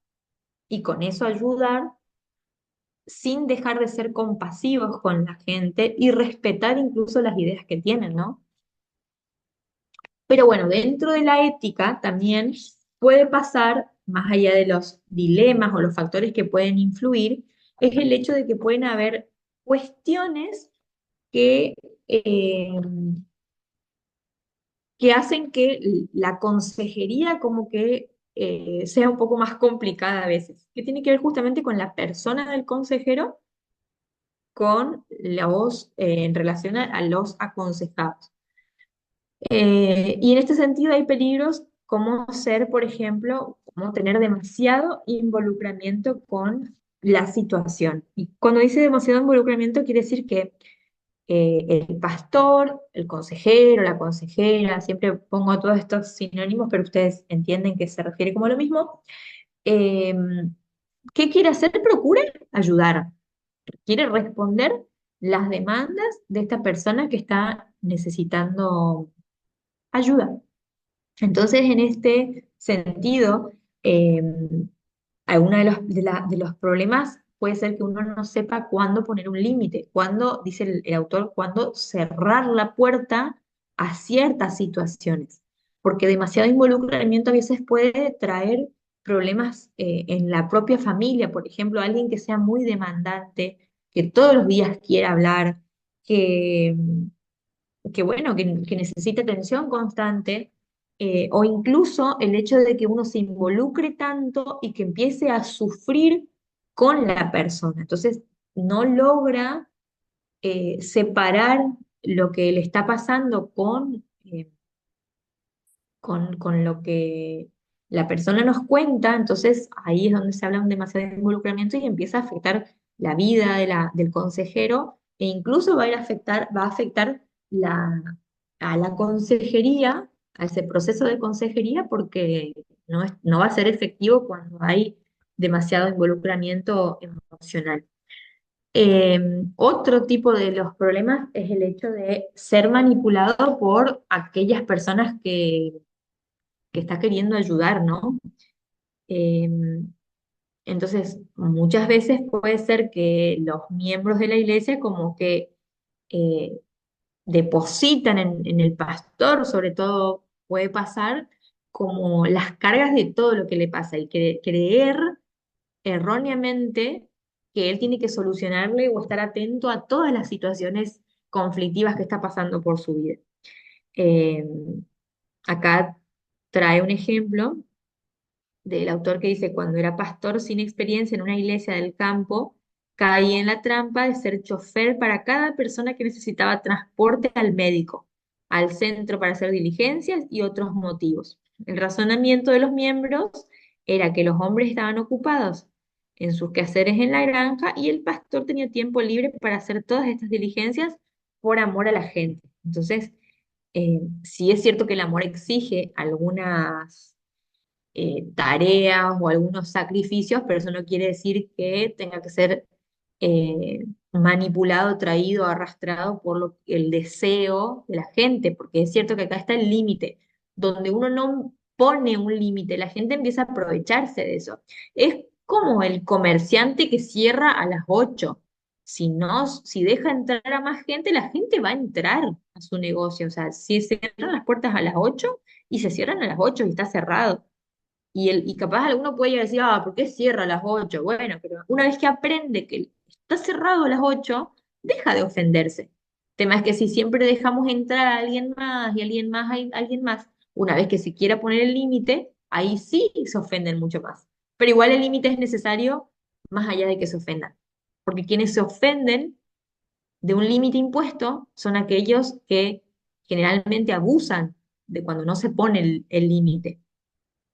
y con eso ayudar sin dejar de ser compasivos con la gente y respetar incluso las ideas que tienen, ¿no? Pero bueno, dentro de la ética también puede pasar, más allá de los dilemas o los factores que pueden influir, es el hecho de que pueden haber cuestiones que, eh, que hacen que la consejería como que sea un poco más complicada a veces, que tiene que ver justamente con la persona del consejero, con los, en relación a los aconsejados. Y en este sentido hay peligros como ser, por ejemplo, como tener demasiado involucramiento con la situación. Y cuando dice demasiado involucramiento quiere decir que el pastor, el consejero, la consejera, siempre pongo todos estos sinónimos, pero ustedes entienden que se refiere como a lo mismo. eh, ¿Qué quiere hacer? Procura ayudar, quiere responder las demandas de esta persona que está necesitando ayuda. Entonces, en este sentido, eh, alguno de los problemas puede ser que uno no sepa cuándo poner un límite, cuándo, dice el autor, cuándo cerrar la puerta a ciertas situaciones, porque demasiado involucramiento a veces puede traer problemas en la propia familia, por ejemplo, alguien que sea muy demandante, que todos los días quiera hablar, que que bueno, que necesita atención constante, o incluso el hecho de que uno se involucre tanto y que empiece a sufrir con la persona. Entonces, no logra separar lo que le está pasando con lo que la persona nos cuenta, entonces ahí es donde se habla de un demasiado involucramiento y empieza a afectar la vida del consejero e incluso va a ir a afectar, va a afectar a la consejería, a ese proceso de consejería, porque no va a ser efectivo cuando hay demasiado involucramiento emocional. Otro tipo de los problemas es el hecho de ser manipulado por aquellas personas que está queriendo ayudar, ¿no? Eh, entonces, muchas veces puede ser que los miembros de la iglesia como que eh, depositan en el pastor, sobre todo puede pasar, como las cargas de todo lo que le pasa y creer erróneamente que él tiene que solucionarle o estar atento a todas las situaciones conflictivas que está pasando por su vida. Eh, Acá trae un ejemplo del autor que dice, cuando era pastor sin experiencia en una iglesia del campo, caí en la trampa de ser chofer para cada persona que necesitaba transporte al médico, al centro para hacer diligencias y otros motivos. El razonamiento de los miembros era que los hombres estaban ocupados en sus quehaceres en la granja y el pastor tenía tiempo libre para hacer todas estas diligencias por amor a la gente. Entonces, sí es cierto que el amor exige algunas tareas o algunos sacrificios, pero eso no quiere decir que tenga que ser manipulado, traído, arrastrado por el deseo de la gente, porque es cierto que acá está el límite. Donde uno no pone un límite, la gente empieza a aprovecharse de eso. Es como el comerciante que cierra a las 8. Si no, si deja entrar a más gente, la gente va a entrar a su negocio. O sea, si se cierran las puertas a las 8 y se cierran a las 8 y está cerrado. Y capaz alguno puede llegar a decir, ¿por qué cierra a las 8? Bueno, pero una vez que aprende que está cerrado a las 8, deja de ofenderse. El tema es que si siempre dejamos entrar a alguien más y alguien más, una vez que se quiera poner el límite, ahí sí se ofenden mucho más. Pero igual el límite es necesario más allá de que se ofendan. Porque quienes se ofenden de un límite impuesto son aquellos que generalmente abusan de cuando no se pone el límite.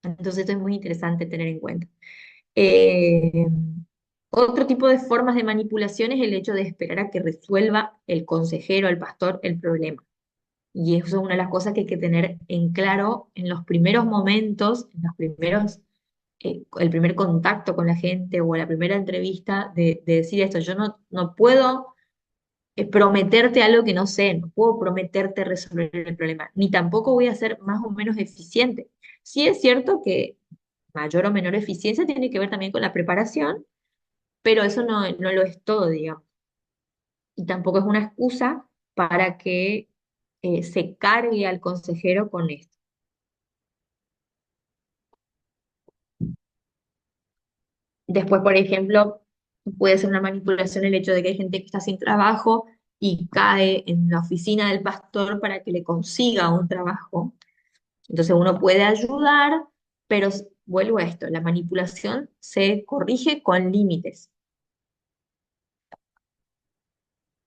Entonces esto es muy interesante tener en cuenta. Eh, Otro tipo de formas de manipulación es el hecho de esperar a que resuelva el consejero, el pastor, el problema. Y eso es una de las cosas que hay que tener en claro en los primeros momentos, en los primeros, el primer contacto con la gente o la primera entrevista, de decir esto, yo no puedo prometerte algo que no sé, no puedo prometerte resolver el problema, ni tampoco voy a ser más o menos eficiente. Sí es cierto que mayor o menor eficiencia tiene que ver también con la preparación, pero eso no lo es todo, digamos. Y tampoco es una excusa para que se cargue al consejero con esto. Después, por ejemplo, puede ser una manipulación el hecho de que hay gente que está sin trabajo y cae en la oficina del pastor para que le consiga un trabajo. Entonces uno puede ayudar, pero vuelvo a esto, la manipulación se corrige con límites.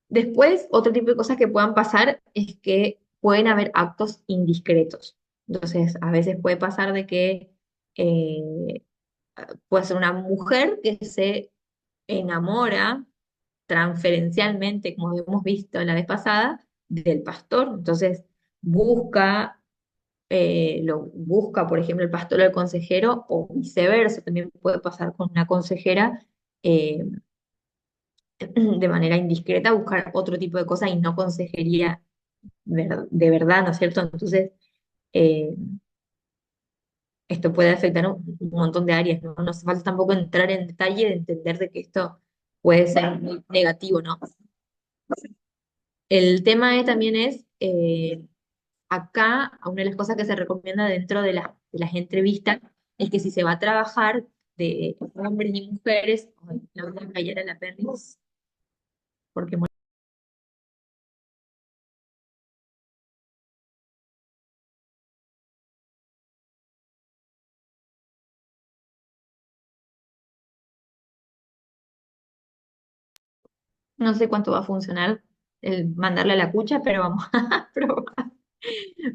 Después, otro tipo de cosas que puedan pasar es que pueden haber actos indiscretos. Entonces, a veces puede pasar de que eh, puede ser una mujer que se enamora transferencialmente, como hemos visto la vez pasada, del pastor. Entonces, busca, lo busca, por ejemplo, el pastor o el consejero, o viceversa, también puede pasar con una consejera de manera indiscreta, buscar otro tipo de cosas y no consejería de verdad, ¿no es cierto? Entonces, eh, esto puede afectar un montón de áreas, ¿no? No hace falta tampoco entrar en detalle de entender de que esto puede ser muy negativo, ¿no? El tema también es, acá, una de las cosas que se recomienda dentro de las entrevistas es que si se va a trabajar de hombres y mujeres, ay, la voy a callar a la perris, porque no sé cuánto va a funcionar el mandarle a la cucha, pero vamos a probar.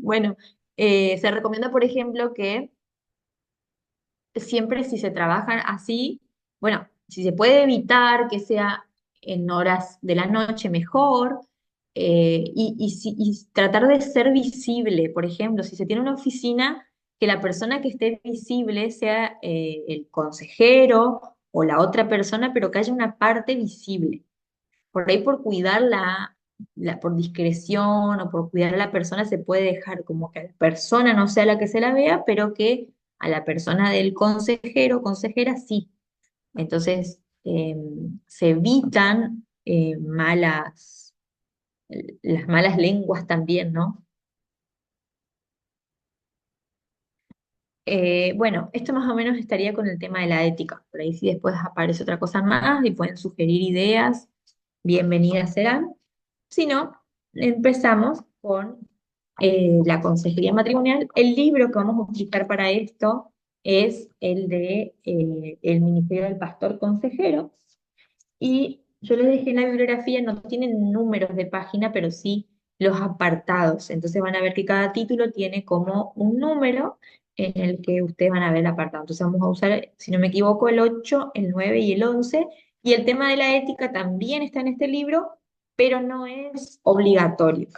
Bueno, se recomienda, por ejemplo, que siempre si se trabajan así, bueno, si se puede evitar que sea en horas de la noche, mejor, y tratar de ser visible, por ejemplo, si se tiene una oficina, que la persona que esté visible sea el consejero o la otra persona, pero que haya una parte visible. Por ahí por cuidar por discreción o por cuidar a la persona se puede dejar como que la persona no sea la que se la vea, pero que a la persona del consejero o consejera sí. Entonces se evitan las malas lenguas también, ¿no? Bueno, esto más o menos estaría con el tema de la ética. Por ahí si después aparece otra cosa más y pueden sugerir ideas, bienvenidas serán. Si no, empezamos con la consejería matrimonial. El libro que vamos a utilizar para esto es el de El Ministerio del Pastor Consejero. Y yo les dejé en la bibliografía, no tienen números de página, pero sí los apartados. Entonces van a ver que cada título tiene como un número en el que ustedes van a ver el apartado. Entonces vamos a usar, si no me equivoco, el 8, el 9 y el 11. Y el tema de la ética también está en este libro, pero no es obligatorio.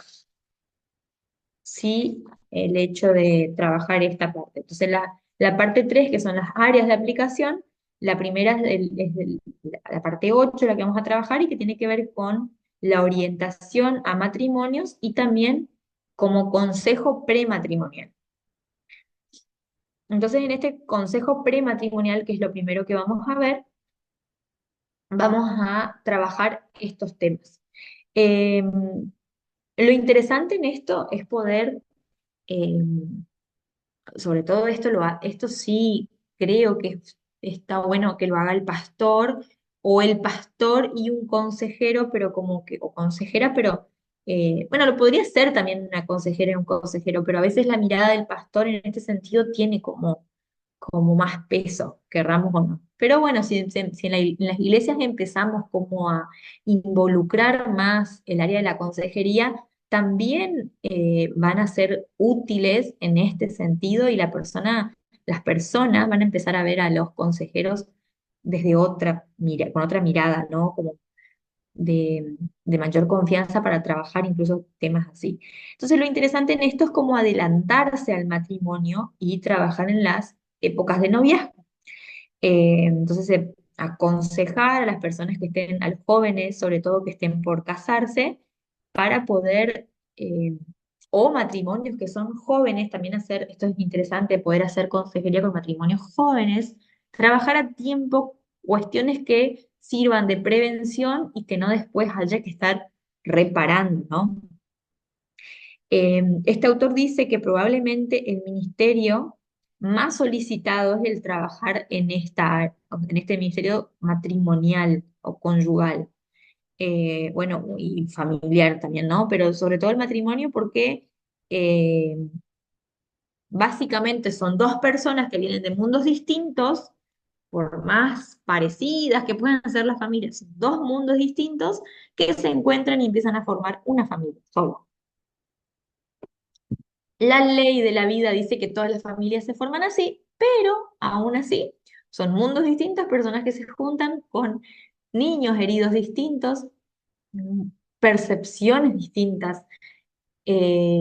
Sí, el hecho de trabajar esta parte. Entonces la parte 3 que son las áreas de aplicación, la primera la parte 8 la que vamos a trabajar y que tiene que ver con la orientación a matrimonios y también como consejo prematrimonial. Entonces, en este consejo prematrimonial, que es lo primero que vamos a ver, vamos a trabajar estos temas. Lo interesante en esto es poder, sobre todo esto, esto sí creo que está bueno que lo haga el pastor o el pastor y un consejero, pero como que, o consejera, pero bueno, lo podría ser también una consejera y un consejero, pero a veces la mirada del pastor en este sentido tiene como más peso, querramos o no. Pero bueno, si en las iglesias empezamos como a involucrar más el área de la consejería, también van a ser útiles en este sentido y la persona las personas van a empezar a ver a los consejeros desde con otra mirada, ¿no? Como de mayor confianza para trabajar incluso temas así. Entonces, lo interesante en esto es como adelantarse al matrimonio y trabajar en las épocas de noviazgo. Entonces, aconsejar a las personas que estén, a los jóvenes, sobre todo que estén por casarse, para poder, o matrimonios que son jóvenes, también hacer, esto es interesante, poder hacer consejería con matrimonios jóvenes, trabajar a tiempo cuestiones que sirvan de prevención y que no después haya que estar reparando, ¿no? Este autor dice que probablemente el ministerio más solicitado es el trabajar en este ministerio matrimonial o conyugal, bueno, y familiar también, ¿no? Pero sobre todo el matrimonio porque eh, básicamente son dos personas que vienen de mundos distintos, por más parecidas que puedan ser las familias, son dos mundos distintos que se encuentran y empiezan a formar una familia sola. La ley de la vida dice que todas las familias se forman así, pero aún así son mundos distintos, personas que se juntan con niños heridos distintos, mm, percepciones distintas, eh,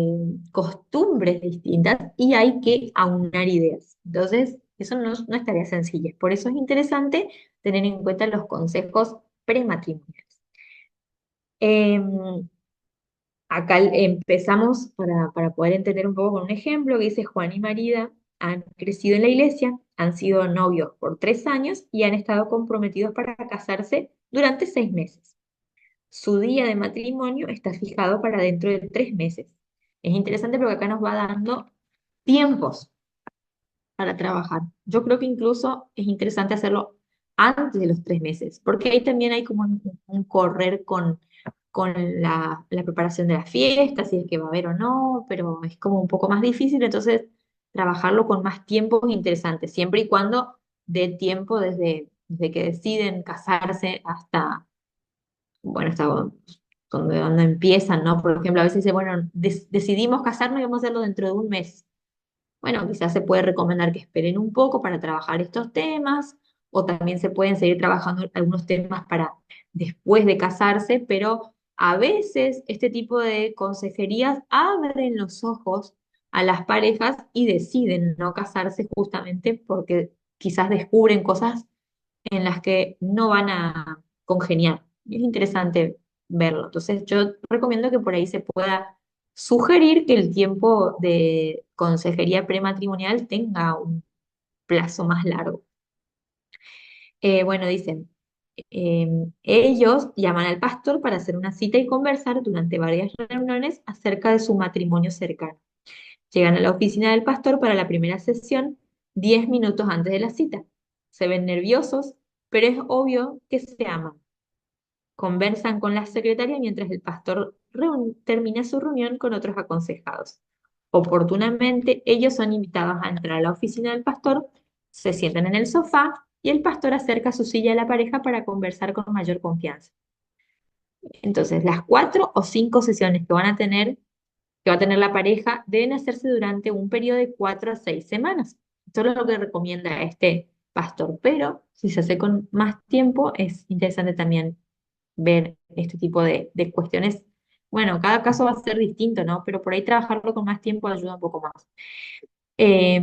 costumbres distintas y hay que aunar ideas. Entonces, eso no es tarea sencilla. Por eso es interesante tener en cuenta los consejos prematrimoniales. Em, Acá empezamos para poder entender un poco con un ejemplo que dice Juan y María han crecido en la iglesia, han sido novios por 3 años y han estado comprometidos para casarse durante 6 meses. Su día de matrimonio está fijado para dentro de 3 meses. Es interesante porque acá nos va dando tiempos para trabajar. Yo creo que incluso es interesante hacerlo antes de los 3 meses, porque ahí también hay como un correr con la preparación de la fiesta, si es que va a haber o no, pero es como un poco más difícil, entonces trabajarlo con más tiempo es interesante, siempre y cuando dé tiempo desde que deciden casarse hasta, bueno, hasta donde empiezan, ¿no? Por ejemplo, a veces dice, bueno, decidimos casarnos y vamos a hacerlo dentro de un mes. Bueno, quizás se puede recomendar que esperen un poco para trabajar estos temas, o también se pueden seguir trabajando algunos temas para después de casarse, pero a veces este tipo de consejerías abren los ojos a las parejas y deciden no casarse justamente porque quizás descubren cosas en las que no van a congeniar. Y es interesante verlo. Entonces, yo recomiendo que por ahí se pueda sugerir que el tiempo de consejería prematrimonial tenga un plazo más largo. Bueno, dicen, ellos llaman al pastor para hacer una cita y conversar durante varias reuniones acerca de su matrimonio cercano. Llegan a la oficina del pastor para la primera sesión 10 minutos antes de la cita. Se ven nerviosos, pero es obvio que se aman. Conversan con la secretaria mientras el pastor termina su reunión con otros aconsejados. Oportunamente, ellos son invitados a entrar a la oficina del pastor, se sientan en el sofá y el pastor acerca su silla a la pareja para conversar con mayor confianza. Entonces, las 4 o 5 sesiones que va a tener la pareja deben hacerse durante un periodo de 4 a 6 semanas. Esto es lo que recomienda este pastor, pero si se hace con más tiempo, es interesante también ver este tipo de cuestiones. Bueno, cada caso va a ser distinto, ¿no? Pero por ahí trabajarlo con más tiempo ayuda un poco más. Eh,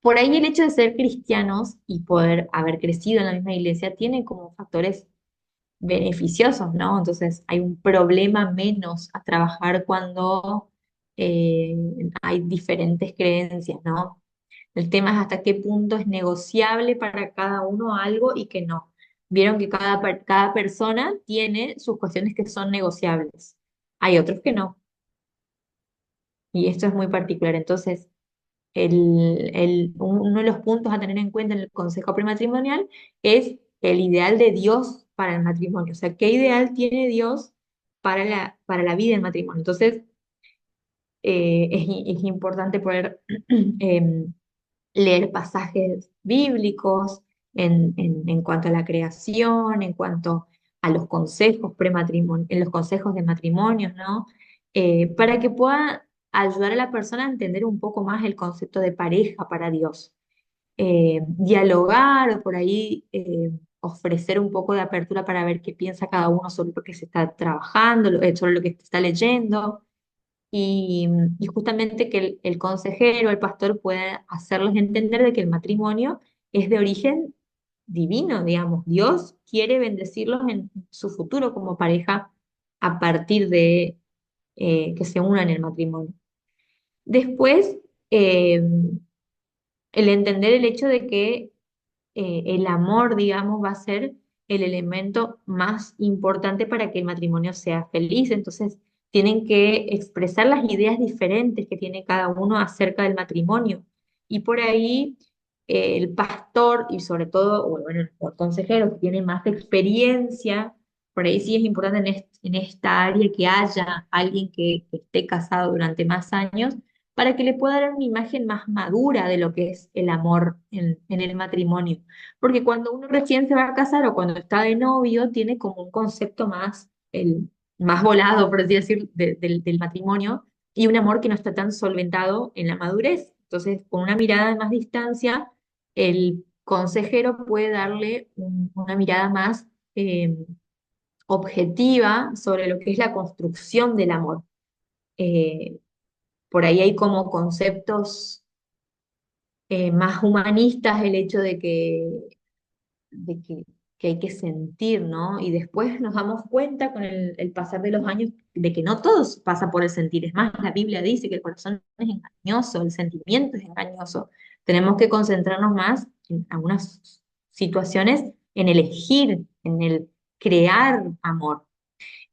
por ahí el hecho de ser cristianos y poder haber crecido en la misma iglesia tiene como factores beneficiosos, ¿no? Entonces hay un problema menos a trabajar cuando eh, hay diferentes creencias, ¿no? El tema es hasta qué punto es negociable para cada uno algo y que no. Vieron que cada persona tiene sus cuestiones que son negociables. Hay otros que no. Y esto es muy particular. Entonces, uno de los puntos a tener en cuenta en el consejo prematrimonial es el ideal de Dios para el matrimonio. O sea, ¿qué ideal tiene Dios para la vida del matrimonio? Entonces, es importante poder em, leer pasajes bíblicos en cuanto a la creación, en cuanto a los consejos en los consejos de matrimonios, ¿no? Para que pueda ayudar a la persona a entender un poco más el concepto de pareja para Dios. Dialogar o por ahí ofrecer un poco de apertura para ver qué piensa cada uno sobre lo que se está trabajando, sobre lo que se está leyendo. Y justamente que el consejero, el pastor pueda hacerles entender de que el matrimonio es de origen divino, digamos. Dios quiere bendecirlos en su futuro como pareja a partir de que se unan en el matrimonio. Después, eh, el entender el hecho de que el amor, digamos, va a ser el elemento más importante para que el matrimonio sea feliz. Entonces, tienen que expresar las ideas diferentes que tiene cada uno acerca del matrimonio. Y por ahí, el pastor y sobre todo, o bueno, el consejero que tiene más experiencia, por ahí sí es importante en esta área que haya alguien que esté casado durante más años para que le pueda dar una imagen más madura de lo que es el amor en el matrimonio. Porque cuando uno recién se va a casar o cuando está de novio, tiene como un concepto más volado, por así decir, del matrimonio y un amor que no está tan solventado en la madurez. Entonces, con una mirada de más distancia, el consejero puede darle una mirada más objetiva sobre lo que es la construcción del amor. Eh, por ahí hay como conceptos más humanistas, el hecho de que hay que sentir, ¿no? Y después nos damos cuenta con el pasar de los años de que no todos pasa por el sentir. Es más, la Biblia dice que el corazón es engañoso, el sentimiento es engañoso. Tenemos que concentrarnos más en algunas situaciones, en elegir, en el crear amor.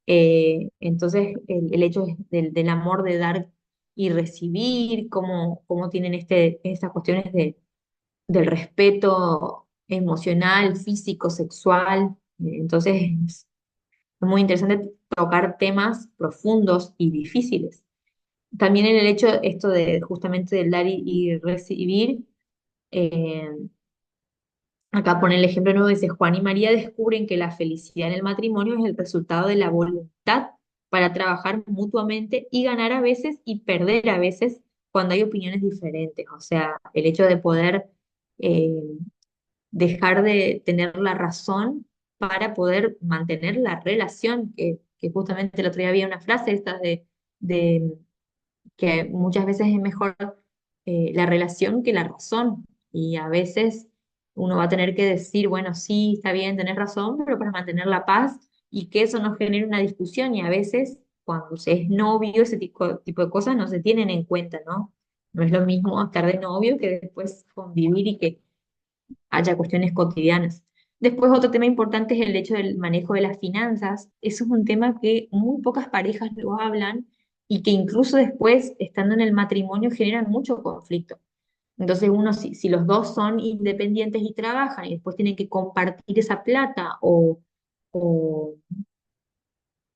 Entonces, el hecho del amor de dar y recibir, cómo tienen estas cuestiones del respeto emocional, físico, sexual. Entonces, es muy interesante tocar temas profundos y difíciles. También en el hecho esto de justamente del dar y recibir, eh, acá pone el ejemplo nuevo, dice, Juan y María descubren que la felicidad en el matrimonio es el resultado de la voluntad para trabajar mutuamente y ganar a veces y perder a veces cuando hay opiniones diferentes. O sea, el hecho de poder eh, dejar de tener la razón para poder mantener la relación, que justamente el otro día había una frase esta de que muchas veces es mejor la relación que la razón. Y a veces uno va a tener que decir, bueno, sí, está bien, tenés razón, pero para mantener la paz y que eso no genere una discusión. Y a veces, cuando se es novio, ese tipo de cosas no se tienen en cuenta, ¿no? No es lo mismo estar de novio que después convivir y que haya cuestiones cotidianas. Después, otro tema importante es el hecho del manejo de las finanzas. Eso es un tema que muy pocas parejas lo hablan y que incluso después, estando en el matrimonio, generan mucho conflicto. Entonces, uno, si los dos son independientes y trabajan y después tienen que compartir esa plata o o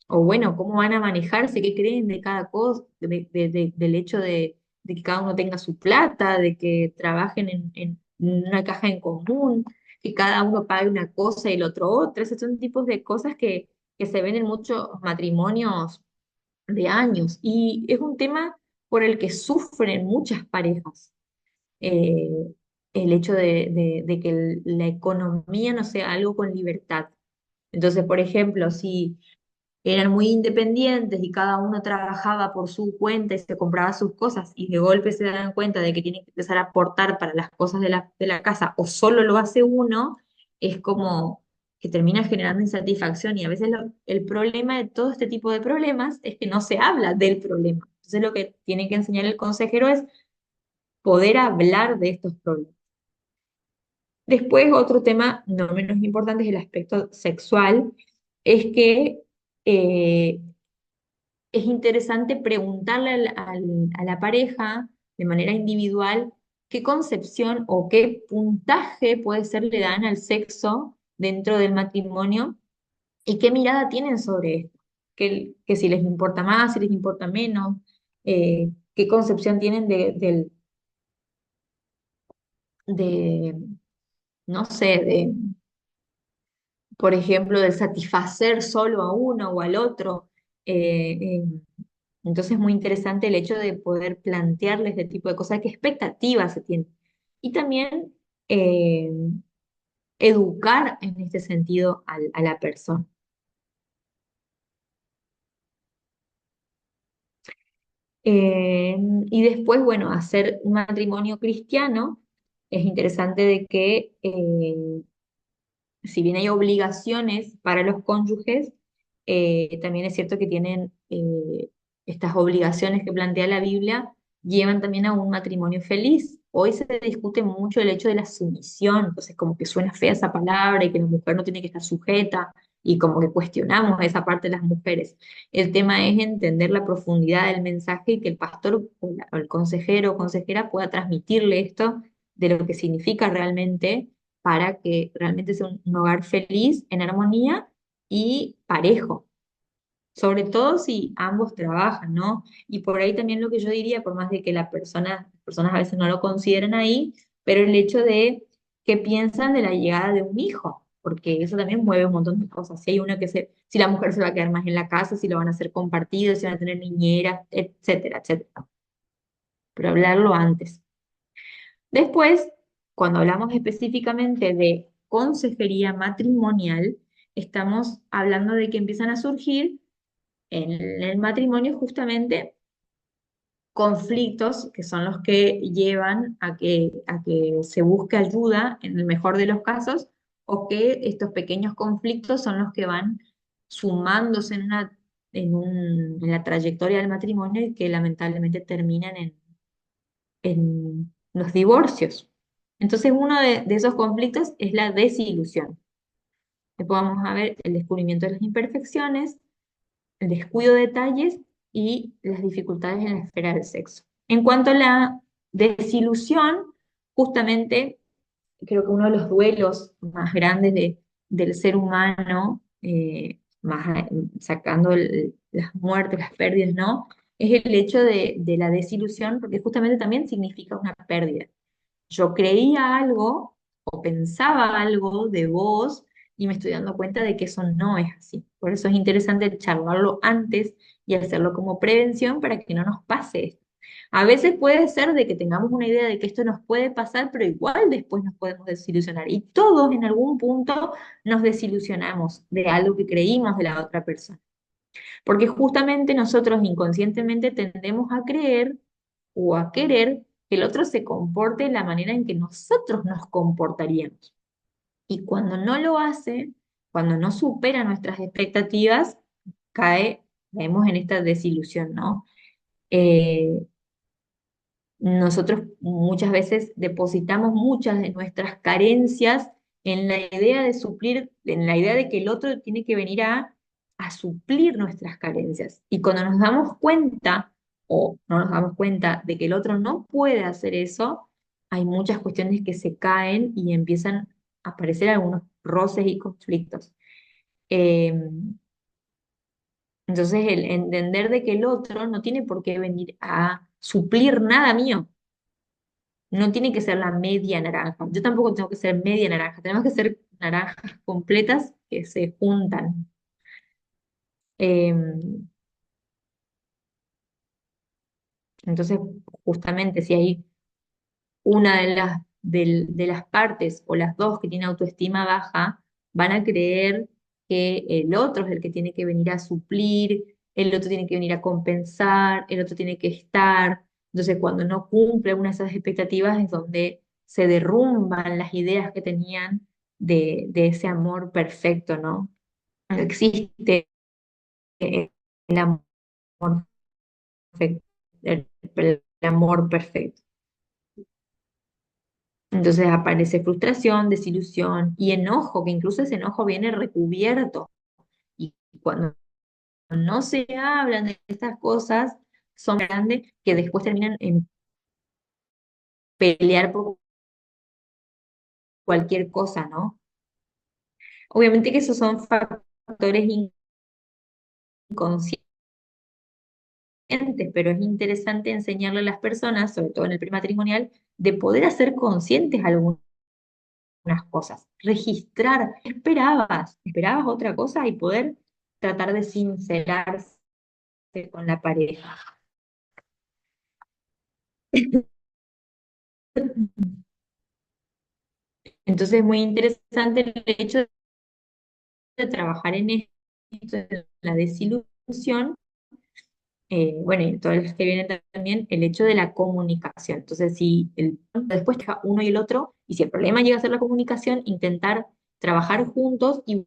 bueno, cómo van a manejarse, qué creen de cada cosa, del hecho de que cada uno tenga su plata, de que trabajen en una caja en común, que cada uno pague una cosa y el otro otra. Esos son tipos de cosas que se ven en muchos matrimonios de años. Y es un tema por el que sufren muchas parejas. eh, el hecho de que la economía no sea algo con libertad. Entonces, por ejemplo, si eran muy independientes y cada uno trabajaba por su cuenta y se compraba sus cosas y de golpe se dan cuenta de que tienen que empezar a aportar para las cosas de la casa o solo lo hace uno, es como que termina generando insatisfacción y a veces el problema de todo este tipo de problemas es que no se habla del problema. Entonces lo que tiene que enseñar el consejero es poder hablar de estos problemas. Después, otro tema no menos importante es el aspecto sexual, es que eh, es interesante preguntarle a la pareja de manera individual qué concepción o qué puntaje puede ser le dan al sexo dentro del matrimonio y qué mirada tienen sobre esto, que si les importa más, si les importa menos, qué concepción tienen de, no sé, por ejemplo, del satisfacer solo a uno o al otro. eh, Entonces es muy interesante el hecho de poder plantearles este tipo de cosas, qué expectativas se tienen. Y también eh, educar en este sentido a la persona. Eh, y después, bueno, hacer un matrimonio cristiano, es interesante de que si bien hay obligaciones para los cónyuges, también es cierto que tienen estas obligaciones que plantea la Biblia, llevan también a un matrimonio feliz. Hoy se discute mucho el hecho de la sumisión, entonces como que suena fea esa palabra y que la mujer no tiene que estar sujeta y como que cuestionamos esa parte de las mujeres. El tema es entender la profundidad del mensaje y que el pastor o el consejero o consejera pueda transmitirle esto de lo que significa realmente para que realmente sea un hogar feliz, en armonía y parejo, sobre todo si ambos trabajan, ¿no? Y por ahí también lo que yo diría, por más de que las personas a veces no lo consideran ahí, pero el hecho de que piensan de la llegada de un hijo, porque eso también mueve un montón de cosas. Si hay una si la mujer se va a quedar más en la casa, si lo van a hacer compartido, si van a tener niñeras, etcétera, etcétera. Pero hablarlo antes. Después, cuando hablamos específicamente de consejería matrimonial, estamos hablando de que empiezan a surgir en el matrimonio justamente conflictos que son los que llevan a que se busque ayuda en el mejor de los casos o que estos pequeños conflictos son los que van sumándose en la trayectoria del matrimonio y que lamentablemente terminan en los divorcios. Entonces, uno de esos conflictos es la desilusión. Después vamos a ver el descubrimiento de las imperfecciones, el descuido de detalles y las dificultades en la esfera del sexo. En cuanto a la desilusión, justamente creo que uno de los duelos más grandes del ser humano, sacando las muertes, las pérdidas, ¿no? Es el hecho de la desilusión, porque justamente también significa una pérdida. Yo creía algo o pensaba algo de vos y me estoy dando cuenta de que eso no es así. Por eso es interesante charlarlo antes y hacerlo como prevención para que no nos pase esto. A veces puede ser de que tengamos una idea de que esto nos puede pasar, pero igual después nos podemos desilusionar. Y todos en algún punto nos desilusionamos de algo que creímos de la otra persona. Porque justamente nosotros inconscientemente tendemos a creer o a querer que el otro se comporte de la manera en que nosotros nos comportaríamos. Y cuando no lo hace, cuando no supera nuestras expectativas, caemos en esta desilusión, ¿no? Eh, Nosotros muchas veces depositamos muchas de nuestras carencias en la idea de suplir, en la idea de que el otro tiene que venir a suplir nuestras carencias. Y cuando nos damos cuenta o no nos damos cuenta de que el otro no puede hacer eso, hay muchas cuestiones que se caen y empiezan a aparecer algunos roces y conflictos. Eh, entonces, el entender de que el otro no tiene por qué venir a suplir nada mío. No tiene que ser la media naranja. Yo tampoco tengo que ser media naranja. Tenemos que ser naranjas completas que se juntan. Eh, entonces, justamente si hay una de las partes o las dos que tiene autoestima baja, van a creer que el otro es el que tiene que venir a suplir, el otro tiene que venir a compensar, el otro tiene que estar. Entonces, cuando no cumple una de esas expectativas es donde se derrumban las ideas que tenían de ese amor perfecto, ¿no? No existe el amor perfecto, el amor perfecto. Entonces aparece frustración, desilusión y enojo, que incluso ese enojo viene recubierto. Y cuando no se hablan de estas cosas, son grandes que después terminan en pelear por cualquier cosa, ¿no? Obviamente que esos son factores inconscientes, pero es interesante enseñarle a las personas, sobre todo en el prematrimonial, de poder hacer conscientes algunas cosas, registrar, esperabas otra cosa y poder tratar de sincerarse con la pareja. Entonces es muy interesante el hecho de trabajar en esto, en la desilusión, bueno, y todas las que vienen también, el hecho de la comunicación. Entonces, si después deja uno y el otro, y si el problema llega a ser la comunicación, intentar trabajar juntos y